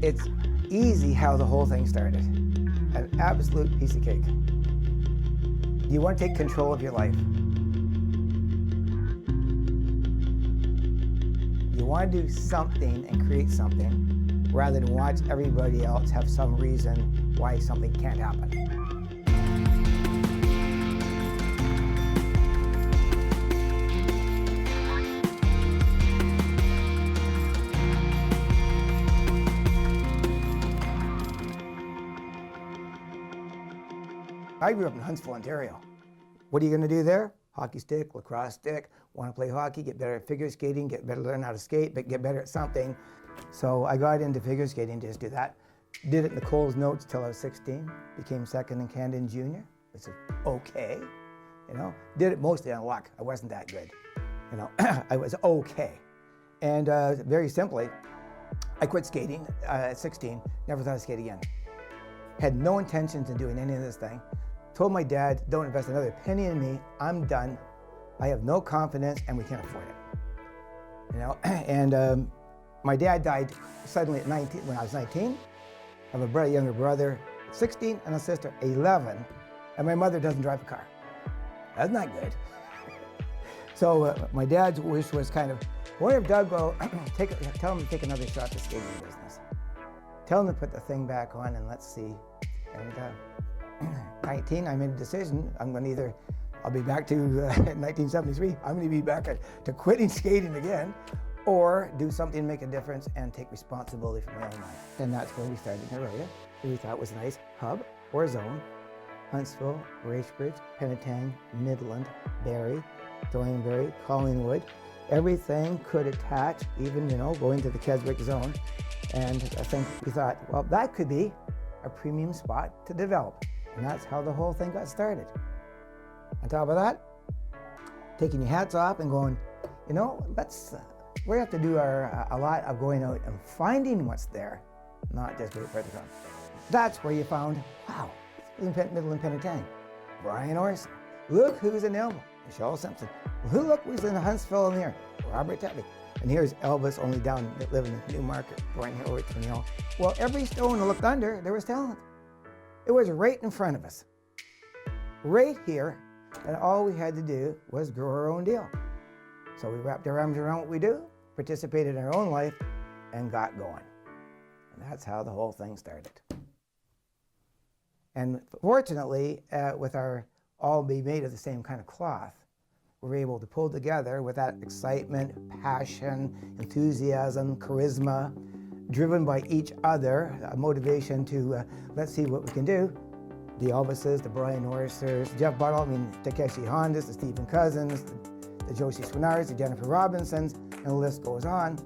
It's easy how the whole thing started. An absolute piece of cake. You want to take control of your life. You want to do something and create something rather than watch everybody else have some reason why something can't happen. I grew up in Huntsville, Ontario. What are you going to do there? Hockey stick, lacrosse stick, want to play hockey, get better at figure skating, get better, learn how to skate, but get better at something. So I got into figure skating, just do that. Did it in the Coles Notes till I was 16, became second in Canada and junior, which is okay, you know. Did it mostly on luck, I wasn't that good, you know, I was okay. And very simply, I quit skating at 16, never thought I'd skate again. Had no intentions of doing any of this thing. Told my dad, don't invest another penny in me, I'm done. I have no confidence and we can't afford it. You know, and my dad died suddenly at 19, when I was 19. I have a younger brother, 16, and a sister, 11. And my mother doesn't drive a car. That's not good. So my dad's wish was kind of, what if Doug will tell him to take another shot at the skating business. Tell him to put the thing back on and let's see. And 19, I made a decision. I'm going to either, I'll be back to 1973, I'm going to be back to quitting skating again, or do something to make a difference and take responsibility for my own life. And that's where we started in Aurelia. We thought it was a nice hub or zone. Huntsville, Racebridge, Penetang, Midland, Barrie, Thornbury, Collingwood. Everything could attach, even, you know, going to the Keswick zone. And I think we thought, well, that could be a premium spot to develop. And that's how the whole thing got started. On top of that, taking your hats off and going, you know, we have to do a lot of going out and finding what's there, not just wait for it to come. That's where you found, wow, Midland Penetang, Brian Orson. Look who's in Elmo, Michelle Simpson. Look who's in Huntsville in here, Robert Tetley. And here's Elvis only down living in Newmarket, Brian Hill, Well, every stone I looked under, there was talent. It was right in front of us, right here, and all we had to do was grow our own deal. So we wrapped our arms around what we do, participated in our own life, and got going. And that's how the whole thing started. And fortunately, with our all be made of the same kind of cloth, we're able to pull together with that excitement, passion, enthusiasm, charisma, driven by each other, a motivation to let's see what we can do. The Elvises, the Brian Orsers, Jeff Buttle, Takeshi Hondas, the Stephen Cousins, the Josie Swinards, the Jennifer Robinsons, and the list goes on,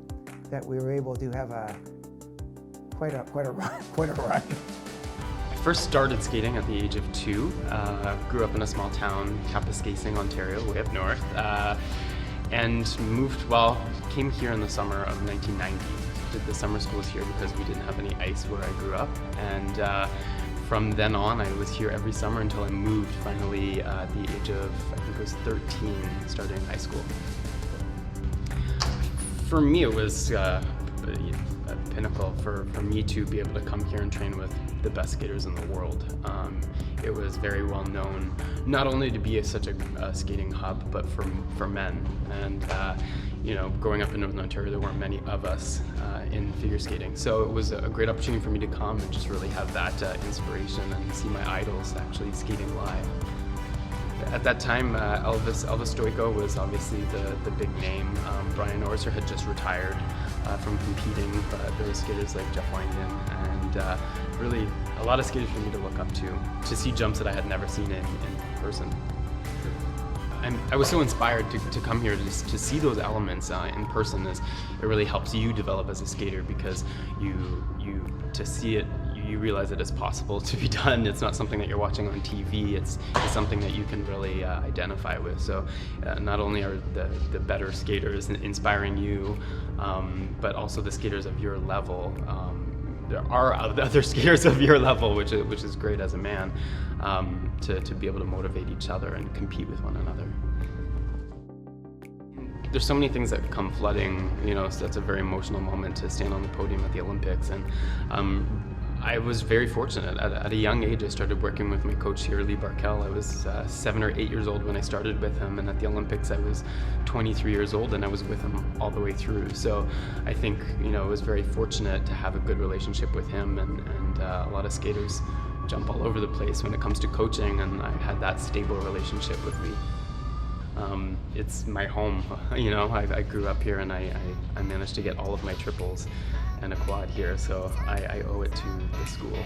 that we were able to have quite a run. I first started skating at the age of 2. Grew up in a small town, Kapuskasing, Ontario, way up north, and came here in the summer of 1990. Did the summer schools here because we didn't have any ice where I grew up, and from then on I was here every summer until I moved finally at the age of, I think it was 13, starting high school. For me it was a pinnacle for me to be able to come here and train with the best skaters in the world. It was very well known, not only to be such a skating hub, but for men. And you know, growing up in Northern Ontario, there weren't many of us in figure skating. So it was a great opportunity for me to come and just really have that inspiration and see my idols actually skating live. At that time, Elvis Stojko was obviously the big name. Brian Orser had just retired from competing, but there were skaters like Jeff Langdon, and really a lot of skaters for me to look up to see jumps that I had never seen in person. I was so inspired to come here to see those elements in person, as it really helps you develop as a skater, because to see it, you realize that it's possible to be done. It's not something that you're watching on TV, it's something that you can really identify with. So not only are the better skaters inspiring you, but also the skaters of your level. There are other skaters of your level, which is great as a man, to be able to motivate each other and compete with one another. there's so many things that come flooding, so that's a very emotional moment to stand on the podium at the Olympics. And I was very fortunate. At a young age, I started working with my coach here, Lee Barkel. I was 7 or 8 years old when I started with him, and at the Olympics I was 23 years old, and I was with him all the way through. So I think, I was very fortunate to have a good relationship with him, and a lot of skaters jump all over the place when it comes to coaching, and I had that stable relationship with Lee. It's my home, I grew up here, and I managed to get all of my triples and a quad here, so I owe it to the school.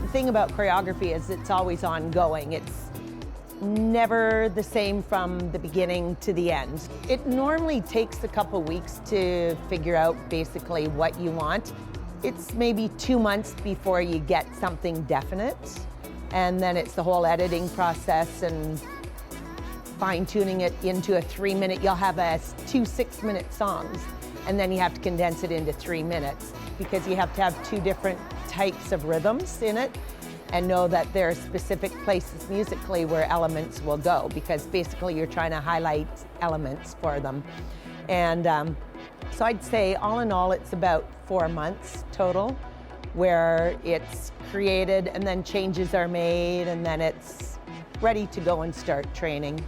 The thing about choreography is it's always ongoing. It's never the same from the beginning to the end. It normally takes a couple weeks to figure out basically what you want. It's maybe 2 months before you get something definite, and then it's the whole editing process and fine-tuning it into a 3-minute. You'll have two 6-minute songs, and then you have to condense it into 3 minutes because you have to have 2 different types of rhythms in it, and know that there are specific places musically where elements will go, because basically you're trying to highlight elements for them. And so I'd say all in all it's about 4 months total where it's created, and then changes are made, and then it's ready to go and start training.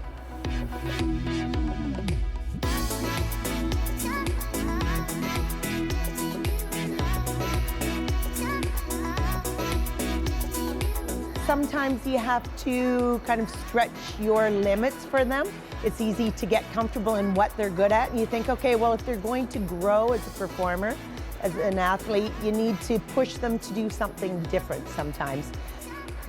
Sometimes you have to kind of stretch your limits for them. It's easy to get comfortable in what they're good at, and you think, okay, well, if they're going to grow as a performer, as an athlete, you need to push them to do something different sometimes.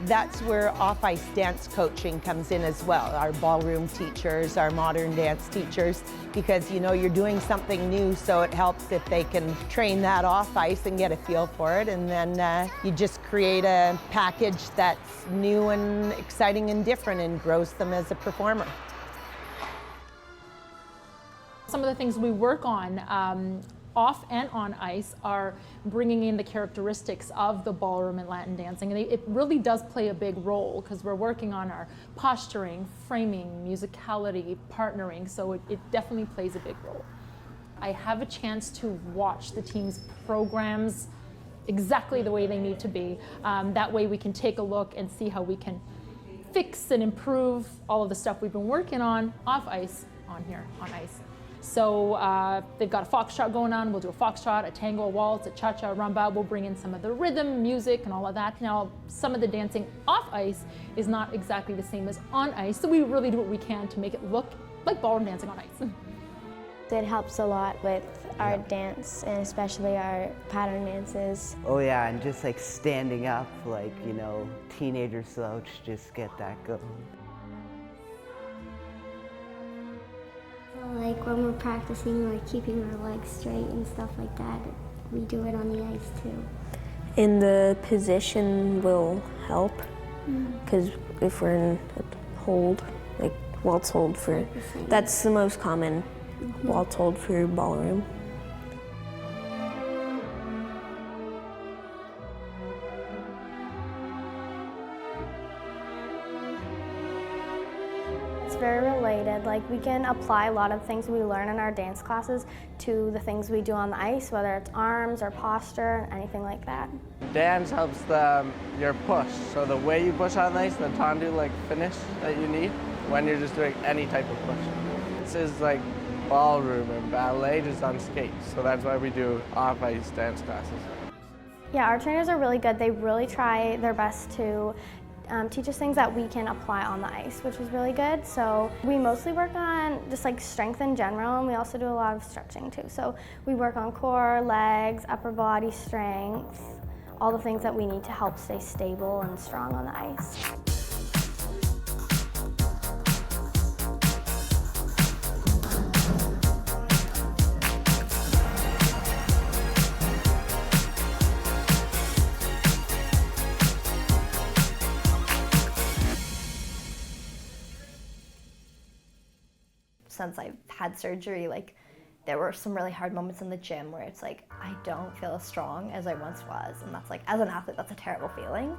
That's where off-ice dance coaching comes in as well. Our ballroom teachers, our modern dance teachers, because you're doing something new, so it helps if they can train that off-ice and get a feel for it, and then you just create a package that's new and exciting and different and grows them as a performer. Some of the things we work on off and on ice are bringing in the characteristics of the ballroom and Latin dancing. And it really does play a big role because we're working on our posturing, framing, musicality, partnering, so it definitely plays a big role. I have a chance to watch the team's programs exactly the way they need to be. That way we can take a look and see how we can fix and improve all of the stuff we've been working on off ice, on here, on ice. So they've got a foxtrot going on, we'll do a foxtrot, a tango, a waltz, a cha-cha, a rumba. We'll bring in some of the rhythm, music, and all of that. Now, some of the dancing off ice is not exactly the same as on ice, so we really do what we can to make it look like ballroom dancing on ice. It helps a lot with our dance, and especially our pattern dances. Oh yeah, and just like standing up, like, teenager slouch, just get that going. Like when we're practicing, like keeping our legs straight and stuff like that, we do it on the ice too. And the position will help, because if we're in a hold, like waltz hold that's the most common waltz hold for ballroom. Very related. Like we can apply a lot of things we learn in our dance classes to the things we do on the ice, whether it's arms or posture, anything like that. Dance helps your push. So the way you push on the ice, the tendu finish that you need when you're just doing any type of push. This is like ballroom and ballet just on skates. So that's why we do off-ice dance classes. Yeah, our trainers are really good. They really try their best to teach us things that we can apply on the ice, which is really good. So we mostly work on just strength in general, and we also do a lot of stretching too. So we work on core, legs, upper body strength, all the things that we need to help stay stable and strong on the ice. since I've had surgery, like there were some really hard moments in the gym where it's like, I don't feel as strong as I once was. And that's like, as an athlete, that's a terrible feeling.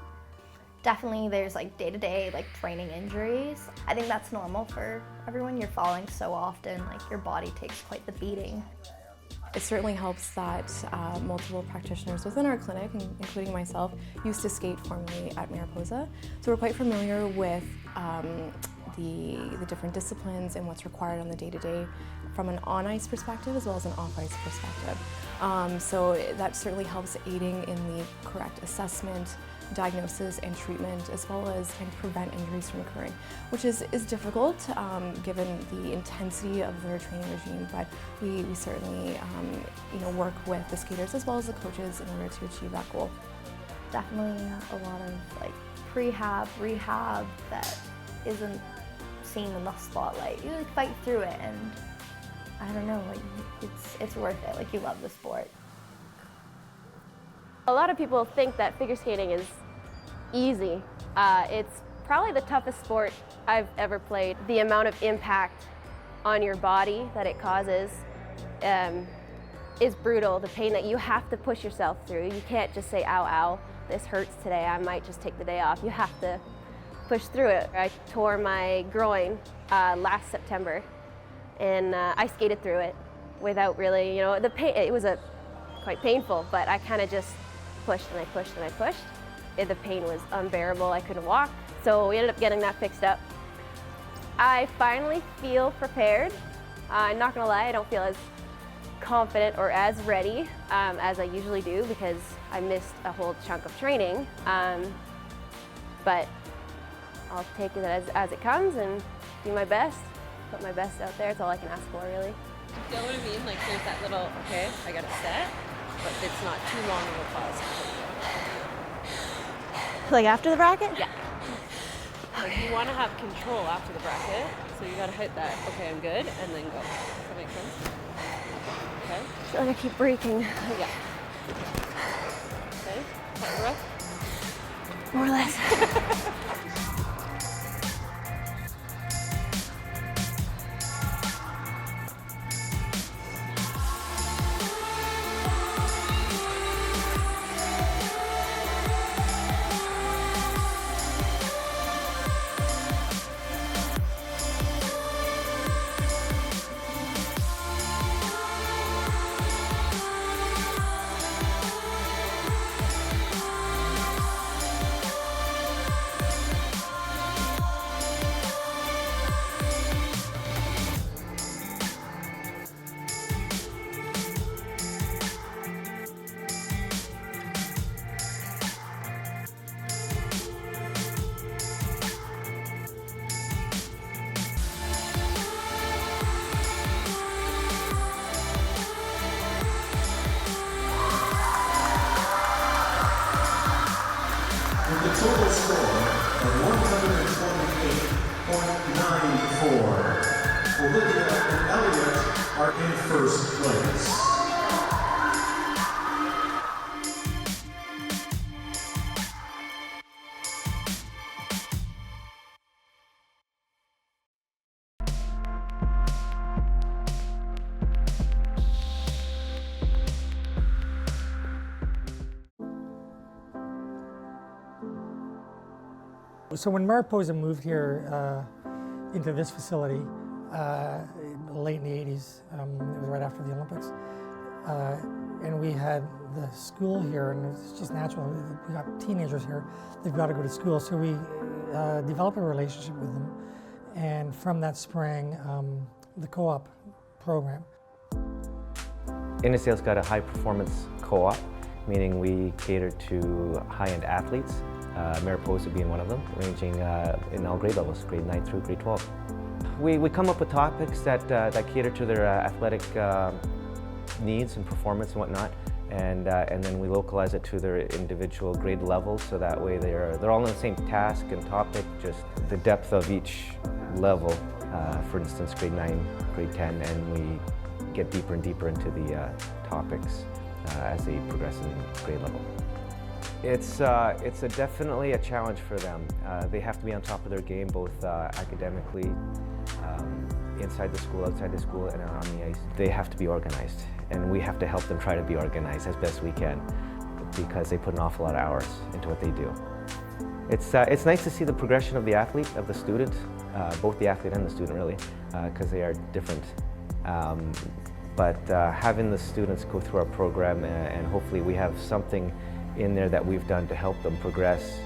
Definitely there's like day-to-day like training injuries. I think that's normal for everyone. You're falling so often, like your body takes quite the beating. It certainly helps that multiple practitioners within our clinic, including myself, used to skate formerly at Mariposa. So we're quite familiar with the different disciplines and what's required on the day-to-day from an on-ice perspective as well as an off-ice perspective. So that certainly helps aiding in the correct assessment, diagnosis and treatment, as well as kind of prevent injuries from occurring, which is difficult given the intensity of their training regime, but we certainly work with the skaters as well as the coaches in order to achieve that goal. Definitely a lot of like prehab, rehab that isn't seen in the spotlight. You like fight through it, and I don't know, like it's worth it. Like you love the sport. A lot of people think that figure skating is easy. It's probably the toughest sport I've ever played. The amount of impact on your body that it causes is brutal. The pain that you have to push yourself through. You can't just say, ow, ow, this hurts today, I might just take the day off. You have to push through it. I tore my groin last September, and I skated through it without really, the pain. It was quite painful, but I kind of just pushed and I pushed and I pushed. The pain was unbearable. I couldn't walk, so we ended up getting that fixed up. I finally feel prepared. I'm not gonna lie, I don't feel as confident or as ready as I usually do because I missed a whole chunk of training. But I'll take it as it comes and do my best, put my best out there. It's all I can ask for, really. You know what I mean? Like there's that little, okay, I got it set, but it's not too long of a pause. Like after the bracket? Yeah. Like you want to have control after the bracket, so you got to hit that, okay, I'm good, and then go. Does that make sense? Okay. I feel like I keep breaking. Yeah. Okay, cut your breath? More or less. With a total score of 128.94, Olivia and Elliot are in first place. So when Mariposa moved here into this facility late in the 80s, it was right after the Olympics, and we had the school here, and it's just natural. We got teenagers here, they've got to go to school, so we developed a relationship with them, and from that sprang the co-op program. Innisale's got a high performance co-op, meaning we cater to high-end athletes. Mariposa being one of them, ranging in all grade levels, grade 9 through grade 12. We come up with topics that cater to their athletic needs and performance and whatnot, and then we localize it to their individual grade levels, so that way they're all on the same task and topic, just the depth of each level. For instance, grade 9, grade 10, and we get deeper and deeper into the topics as they progress in grade level. It's definitely a challenge for them. They have to be on top of their game, both academically, inside the school, outside the school, and on the ice. They have to be organized, and we have to help them try to be organized as best we can, because they put an awful lot of hours into what they do. It's nice to see the progression of the athlete, of the student, both the athlete and the student really, because they are different. But having the students go through our program, and hopefully we have something in there that we've done to help them progress,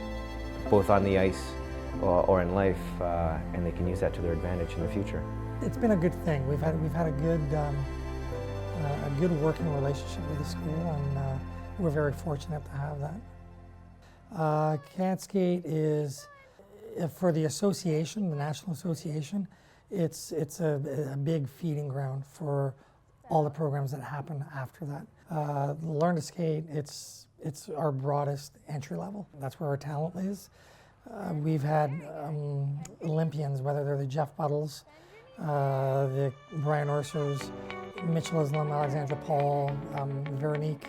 both on the ice or in life, and they can use that to their advantage in the future. It's been a good thing. We've had a good working relationship with the school, and we're very fortunate to have that. Can't Skate is, for the association, the National Association, it's a big feeding ground for all the programs that happen after that. Learn to Skate, it's our broadest entry level. That's where our talent is. We've had Olympians, whether they're the Jeff Buttles, the Brian Orsers, Mitchell Islam, Alexandra Paul, Veronique,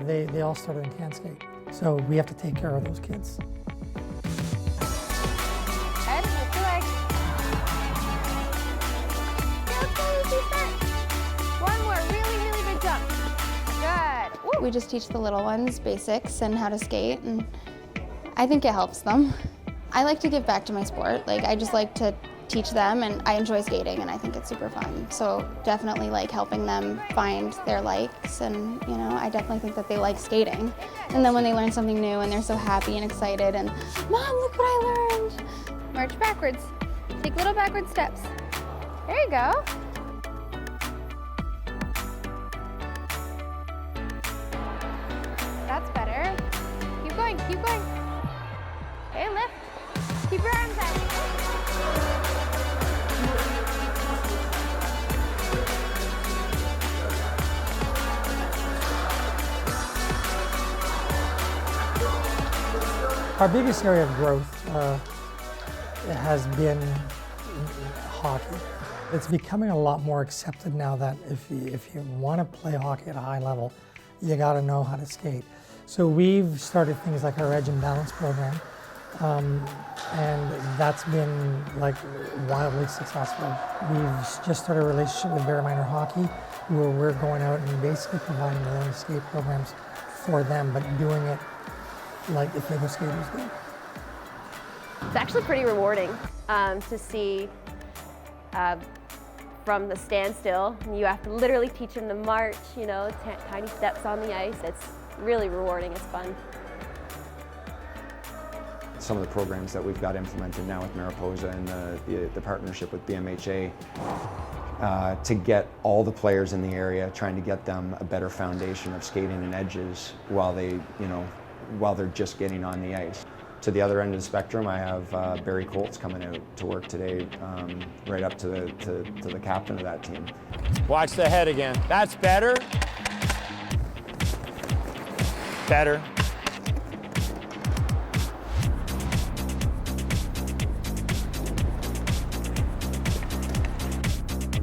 they all started in Can't Skate. So we have to take care of those kids. Head, lift your leg. One more, really big jump. Good. Woo. We just teach the little ones basics and how to skate, and I think it helps them. I like to give back to my sport. Like, I just like to teach them, and I enjoy skating, and I think it's super fun. So definitely like helping them find their likes, and you know, I definitely think that they like skating. And then when they learn something new and they're so happy and excited and, Mom, look what I learned. March backwards. Take little backward steps. There you go. That's better. Keep going, keep going. Okay, lift. Keep your arms out. Our biggest area of growth has been hockey. It's becoming a lot more accepted now that if you want to play hockey at a high level, you got to know how to skate. So we've started things like our Edge and Balance program, and that's been like wildly successful. We've just started a relationship with Barrie Minor Hockey, where we're going out and basically providing their own skate programs for them, but doing it like the figure skaters do. It's actually pretty rewarding to see from the standstill. You have to literally teach them to march, you know, tiny steps on the ice. It's really rewarding, it's fun. Some of the programs that we've got implemented now with Mariposa and the partnership with BMHA to get all the players in the area, trying to get them a better foundation of skating and edges while they're just getting on the ice. To the other end of the spectrum, I have Barry Colts coming out to work today, right up to the captain of that team. Watch the head again. That's better. Better.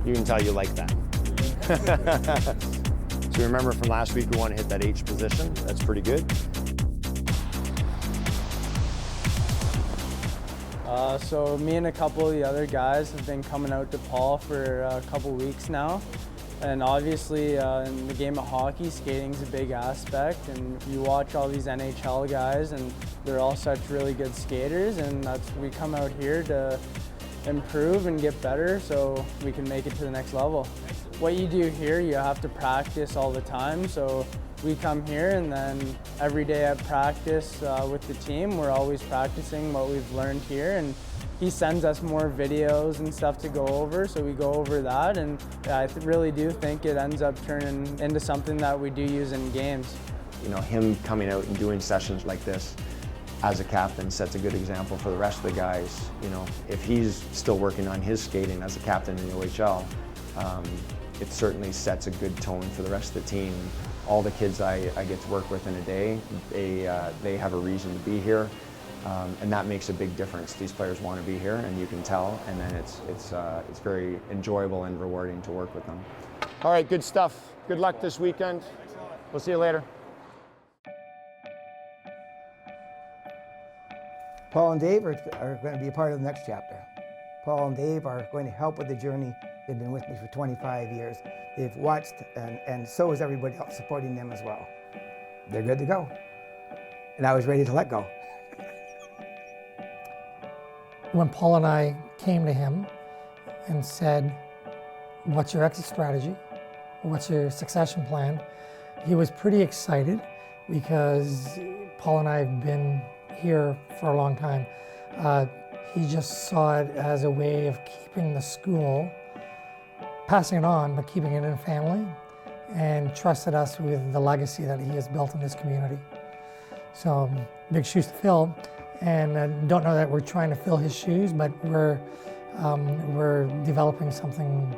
You can tell you like that. So remember from last week, we want to hit that H position. That's pretty good. So me and a couple of the other guys have been coming out to Paul for a couple weeks now. And obviously in the game of hockey, skating's a big aspect, and you watch all these NHL guys and they're all such really good skaters, and we come out here to improve and get better so we can make it to the next level. What you do here, you have to practice all the time, so we come here and then every day at practice with the team, we're always practicing what we've learned here, and he sends us more videos and stuff to go over, so we go over that, and I really do think it ends up turning into something that we do use in games. You know, him coming out and doing sessions like this as a captain sets a good example for the rest of the guys. You know, if he's still working on his skating as a captain in the OHL, it certainly sets a good tone for the rest of the team. All the kids I get to work with in a day, they have a reason to be here, and that makes a big difference. These players want to be here, and you can tell, and then it's very enjoyable and rewarding to work with them. All right, good stuff. Good luck this weekend. We'll see you later. Paul and Dave are going to be a part of the next chapter. Paul and Dave are going to help with the journey. They've been with me for 25 years. They've watched, and so is everybody else supporting them as well. They're good to go. And I was ready to let go. When Paul and I came to him and said, what's your exit strategy? What's your succession plan? He was pretty excited because Paul and I have been here for a long time. He just saw it as a way of keeping the school, passing it on, but keeping it in family, and trusted us with the legacy that he has built in this community. So big shoes to fill, and don't know that we're trying to fill his shoes, but we're developing something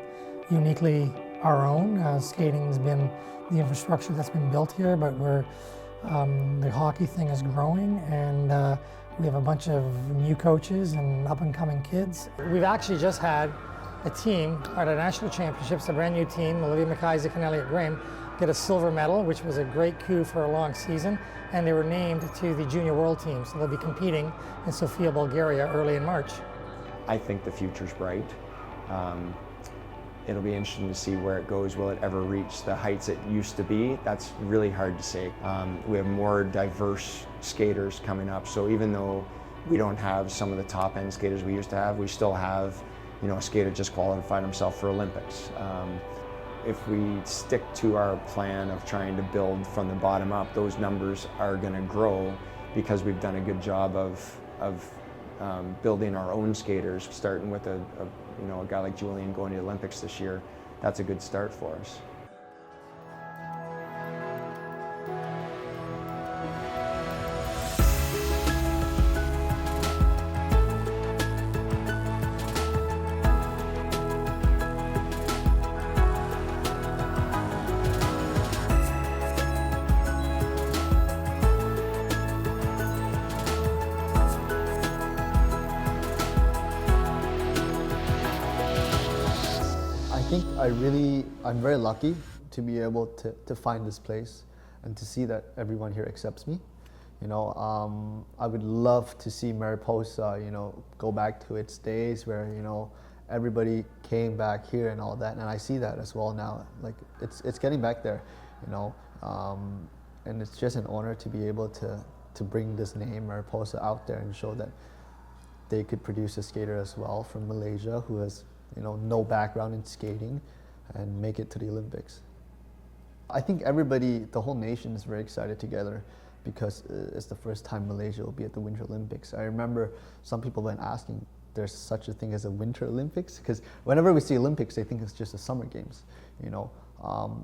uniquely our own. Skating's been the infrastructure that's been built here, but the hockey thing is growing, and we have a bunch of new coaches and up-and-coming kids. We've actually just had a team at our national championships, a brand new team, Olivia McIsaac and Elliot Graham, get a silver medal, which was a great coup for a long season, and they were named to the junior world team, so they'll be competing in Sofia, Bulgaria early in March. I think the future's bright. It'll be interesting to see where it goes. Will it ever reach the heights it used to be? That's really hard to say. We have more diverse skaters coming up, so even though we don't have some of the top end skaters we used to have, we still have, you know, a skater just qualified himself for Olympics. If we stick to our plan of trying to build from the bottom up, those numbers are going to grow because we've done a good job of building our own skaters, starting with a guy like Julian going to the Olympics this year. That's a good start for us. I'm very lucky to be able to find this place and to see that everyone here accepts me. You know, I would love to see Mariposa, you know, go back to its days where, you know, everybody came back here and all that, and I see that as well now. Like, it's getting back there, you know, and it's just an honor to be able to bring this name Mariposa out there and show that they could produce a skater as well from Malaysia who has, you know, no background in skating and make it to the Olympics. I think everybody, the whole nation is very excited together because it's the first time Malaysia will be at the Winter Olympics. I remember some people have been asking, there's such a thing as a Winter Olympics? Because whenever we see Olympics, they think it's just the Summer Games, you know.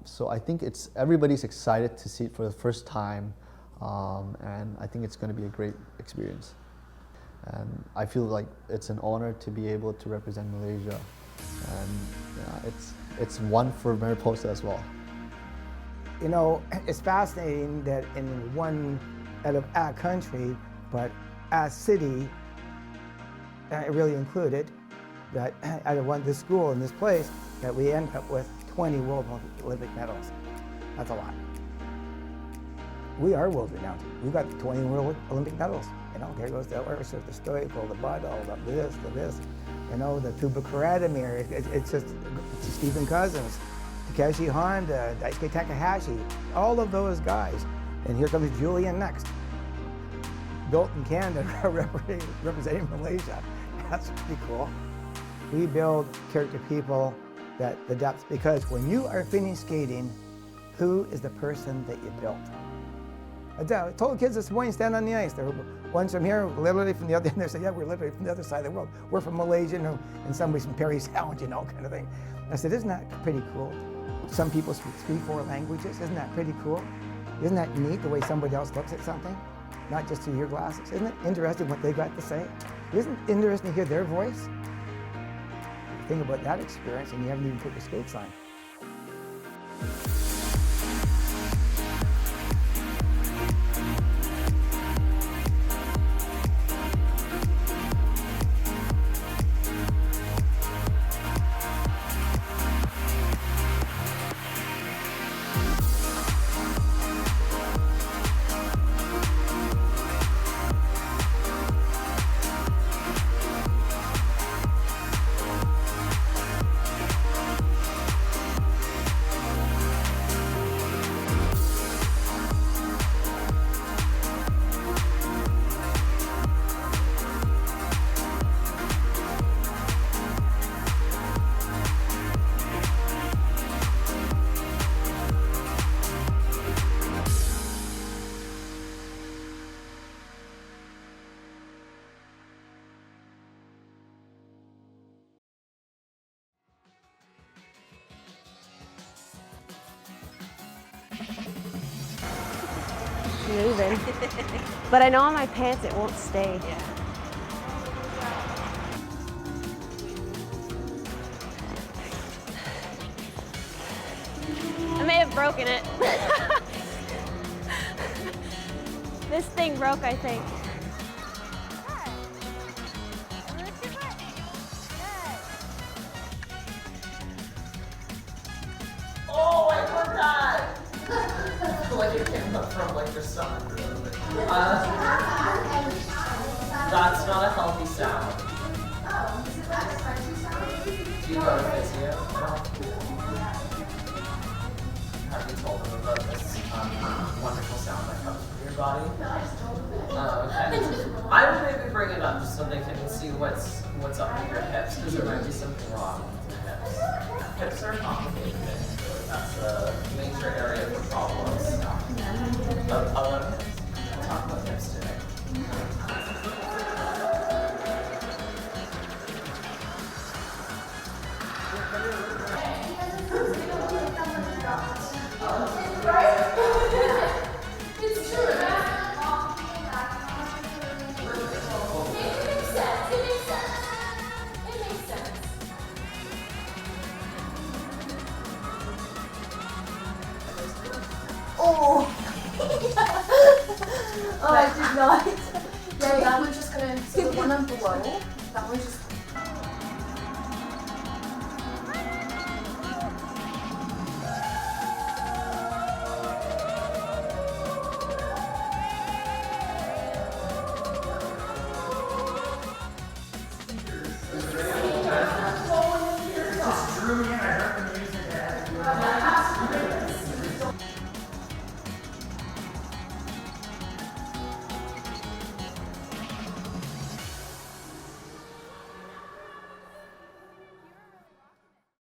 So I think everybody's excited to see it for the first time, and I think it's going to be a great experience. And I feel like it's an honor to be able to represent Malaysia, and it's one for Mariposa as well. You know, it's fascinating that in one out of our country, but our city, really included, that out of this school in this place, that we end up with 20 World Olympic medals. That's a lot. We are world renowned. We got 20 World Olympic medals. You know, there goes the Ursa, the Stoical, the Buddle, the this, you know, the Tuba Karadimir. It's just Stephen Cousins, Takeshi Honda, Daisuke Takahashi, all of those guys. And here comes Julian next. Built in Canada, representing Malaysia. That's pretty cool. We build character people that the depths, because when you are finished skating, who is the person that you built? I told kids this morning, stand on the ice. One's from here, literally from the other end. They said, yeah, we're literally from the other side of the world. We're from Malaysia, and somebody's from Perry Sound, you know, kind of thing. I said, isn't that pretty cool? Some people speak 3-4 languages. Isn't that pretty cool? Isn't that neat, the way somebody else looks at something? Not just through your glasses. Isn't it interesting what they got to say? Isn't it interesting to hear their voice? Think about that experience, and you haven't even put your skates on. moving. But I know on my pants it won't stay. Yeah. I may have broken it. This thing broke, I think. Oh, I forgot! Like it came up from like the sun. That's not a healthy sound. Oh, is it that a crunchy sound? Do you go to physio? Have you told them about this wonderful sound that comes from your body? No, I just told them. Oh, okay. I would maybe bring it up just so they can see what's up with your hips, because there might be something wrong with your hips. Hips are complicated things. That's a major area for problems. But we'll talk about hips today. It's true. It makes sense. It makes sense. It makes sense. Oh! Oh, I did not. Yeah, that one's just gonna, so the one on below, that one's just